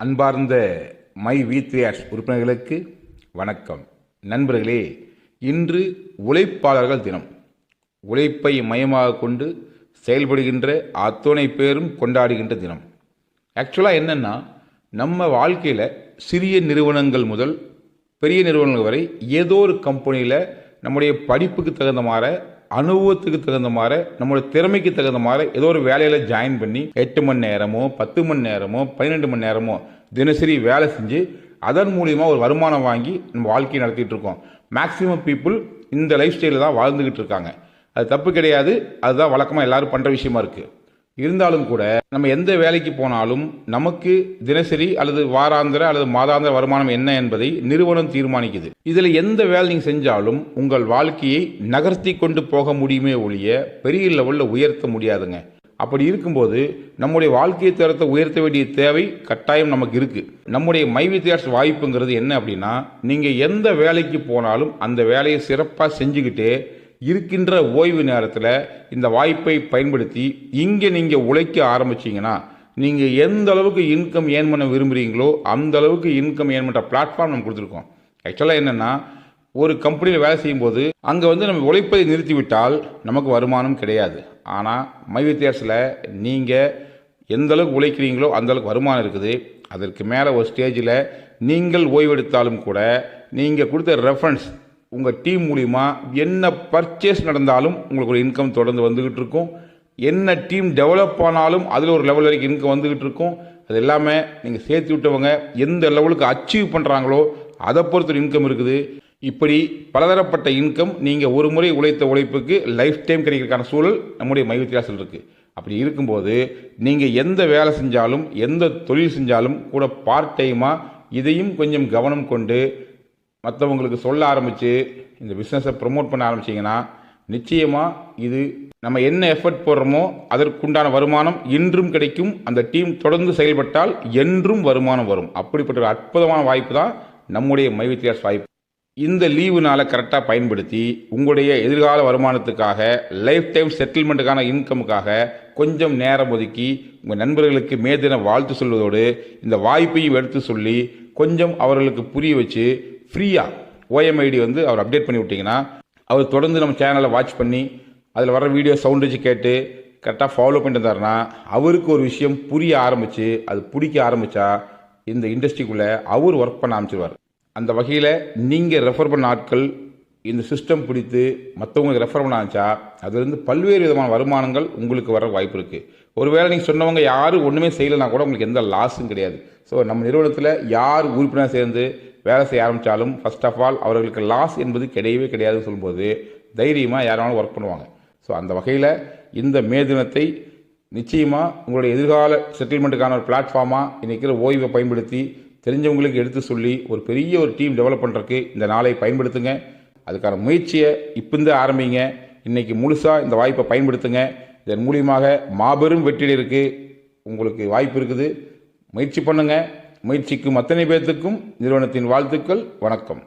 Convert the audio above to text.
அன்பார்ந்த my V3 உறுப்பினர்களுக்கு வணக்கம். நண்பர்களே, இன்று உழைப்பாளர்கள் தினம். உழைப்பை மையமாக கொண்டு செயல்படுகின்ற அத்தனை பேரும் கொண்டாடுகின்ற தினம். ஆக்சுவலாக என்னென்னா, நம்ம வாழ்க்கையில் சிறிய நிறுவனங்கள் முதல் பெரிய நிறுவனங்கள் வரை ஏதோ ஒரு கம்பெனியில் நம்முடைய படிப்புக்கு தகுந்த மாதிரி, அனுபவத்துக்கு தகுந்த மாதிரி, நம்மளோட திறமைக்கு தகுந்த மாதிரி ஏதோ ஒரு வேலையில் ஜாயின் பண்ணி 8 மணி நேரமோ 10 மணி நேரமோ 12 மணி நேரமோ தினசரி வேலை செஞ்சு அதன் மூலியமாக ஒரு வருமானம் வாங்கி நம்ம வாழ்க்கையை நடத்திட்டு இருக்கோம். மேக்ஸிமம் பீப்புள் இந்த லைஃப் ஸ்டைலில் தான் வாழ்ந்துக்கிட்டு இருக்காங்க. அது தப்பு கிடையாது, அதுதான் வழக்கமாக எல்லாரும் பண்ணுற விஷயமா இருக்குது. இருந்தாலும் கூட நம்ம எந்த வேலைக்கு போனாலும் நமக்கு தினசரி அல்லது வாராந்திர அல்லது மாதாந்திர வருமானம் என்ன என்பதை நிறுவனம் தீர்மானிக்குது. இதில் எந்த வேலை நீங்கள் செஞ்சாலும் உங்கள் வாழ்க்கையை நகர்த்தி கொண்டு போக முடியுமே ஒழிய பெரிய லெவலில் உயர்த்த முடியாதுங்க. அப்படி இருக்கும்போது நம்முடைய வாழ்க்கை தரத்தை உயர்த்த வேண்டிய தேவை கட்டாயம் நமக்கு இருக்குது. நம்முடைய மை V3 வாய்ப்புங்கிறது என்ன அப்படின்னா, நீங்கள் எந்த வேலைக்கு போனாலும் அந்த வேலையை சிறப்பாக செஞ்சுக்கிட்டே இருக்கின்ற ஓய்வு நேரத்தில் இந்த வாய்ப்பை பயன்படுத்தி இங்கே நீங்கள் உழைக்க ஆரம்பிச்சிங்கன்னா, நீங்கள் எந்த அளவுக்கு இன்கம் ஏர்ன் பண்ண விரும்புகிறீங்களோ அந்த அளவுக்கு இன்கம் ஏர்ன் பண்ணுற பிளாட்ஃபார்ம் நம்ம கொடுத்துருக்கோம். ஆக்சுவலாக என்னென்னா, ஒரு கம்பெனியில் வேலை செய்யும்போது அங்கே நம்ம உழைப்பதை நிறுத்திவிட்டால் நமக்கு வருமானம் கிடையாது. ஆனால் மை V3 நீங்கள் எந்த அளவுக்கு உழைக்கிறீங்களோ அந்த அளவுக்கு வருமானம் இருக்குது. அதற்கு மேலே ஒரு ஸ்டேஜில் நீங்கள் ஓய்வெடுத்தாலும் கூட நீங்கள் கொடுத்த ரெஃபரன்ஸ் உங்கள் டீம் மூலிமா என்ன பர்ச்சேஸ் நடந்தாலும் உங்களுக்கு ஒரு இன்கம் தொடர்ந்து வந்துக்கிட்டு இருக்கும். என்ன டீம் டெவலப் ஆனாலும் அதில் ஒரு லெவல் வரைக்கும் இன்கம் வந்துக்கிட்டு இருக்கும். அது எல்லாமே நீங்கள் சேர்த்து விட்டவங்க எந்த லெவலுக்கு அச்சீவ் பண்ணுறாங்களோ அதை பொறுத்த இன்கம் இருக்குது. இப்படி பலதரப்பட்ட இன்கம் நீங்கள் ஒரு முறை உழைத்த உழைப்புக்கு லைஃப் டைம் கிடைக்கிறதுக்கான சூழல் நம்முடைய மை V3 இருக்குது. அப்படி இருக்கும்போது நீங்கள் எந்த வேலை செஞ்சாலும் எந்த தொழில் செஞ்சாலும் கூட பார்ட் டைமாக இதையும் கொஞ்சம் கவனம் கொண்டு மற்றவங்களுக்கு சொல்ல ஆரம்பித்து இந்த பிஸ்னஸை ப்ரொமோட் பண்ண ஆரம்பிச்சிங்கன்னா நிச்சயமாக இது நம்ம என்ன எஃபர்ட் போடுறோமோ அதற்குண்டான வருமானம் இன்றும் கிடைக்கும். அந்த டீம் தொடர்ந்து செயல்பட்டால் என்றும் வருமானம் வரும். அப்படிப்பட்ட ஒரு அற்புதமான வாய்ப்பு தான் நம்முடைய மை V3 வாய்ப்பு. இந்த லீவுனால கரெக்டாக பயன்படுத்தி உங்களுடைய எதிர்கால வருமானத்துக்காக லைஃப் டைம் செட்டில்மெண்ட்டுக்கான இன்கமுக்காக கொஞ்சம் நேரம் ஒதுக்கி உங்கள் நண்பர்களுக்கு மேதின வாழ்த்து சொல்வதோடு இந்த வாய்ப்பையும் எடுத்து சொல்லி கொஞ்சம் அவர்களுக்கு புரிய வச்சு ஃப்ரீயாக OMID அவர் அப்டேட் பண்ணி விட்டிங்கன்னா, அவர் தொடர்ந்து நம்ம சேனலை வாட்ச் பண்ணி அதில் வர வீடியோ சவுண்ட் வச்சு கேட்டு கரெக்டாக ஃபாலோ பண்ணிட்டு இருந்தாருன்னா அவருக்கு ஒரு விஷயம் புரிய ஆரம்பித்து அது பிடிக்க ஆரம்பித்தா இந்த இண்டஸ்ட்ரிக்குள்ளே அவர் ஒர்க் பண்ண ஆரம்பிச்சிருவார். அந்த வகையில் நீங்கள் ரெஃபர் பண்ண ஆட்கள் இந்த சிஸ்டம் பிடித்து மற்றவங்களுக்கு ரெஃபர் பண்ண ஆரம்பிச்சா அதுலேருந்து பல்வேறு விதமான வருமானங்கள் உங்களுக்கு வர வாய்ப்பு இருக்குது. ஒருவேளை நீங்கள் சொன்னவங்க யாரும் ஒன்றுமே செய்யலைனா கூட உங்களுக்கு எந்த லாஸும் கிடையாது. ஸோ நம்ம நிறுவனத்தில் யார் உறுப்பினர் சேர்ந்து வேலை செய்ய ஆரம்பித்தாலும் ஃபர்ஸ்ட் ஆஃப் ஆல் அவர்களுக்கு லாஸ் என்பது கிடையவே கிடையாதுன்னு சொல்லும்போது தைரியமாக யாராலும் ஒர்க் பண்ணுவாங்க. ஸோ அந்த வகையில் இந்த மே தினத்தை நிச்சயமாக உங்களுடைய எதிர்கால செட்டில்மெண்ட்டுக்கான ஒரு பிளாட்ஃபார்மாக இன்றைக்கி ஓய்வை பயன்படுத்தி தெரிஞ்சவங்களுக்கு எடுத்து சொல்லி ஒரு பெரிய ஒரு டீம் டெவலப் பண்ணுறதுக்கு இந்த நாளை பயன்படுத்துங்க. அதுக்கான முயற்சியை இப்போந்தே ஆரம்பிங்க. இன்றைக்கி முழுசாக இந்த வாய்ப்பை பயன்படுத்துங்க. இதன் மூலியமாக மாபெரும் வெற்றியிற்கு உங்களுக்கு வாய்ப்பு இருக்குது. முயற்சி பண்ணுங்கள். முயற்சிக்கும் அத்தனை பேர்த்துக்கும் நிறுவனத்தின் வாழ்த்துக்கள். வணக்கம்.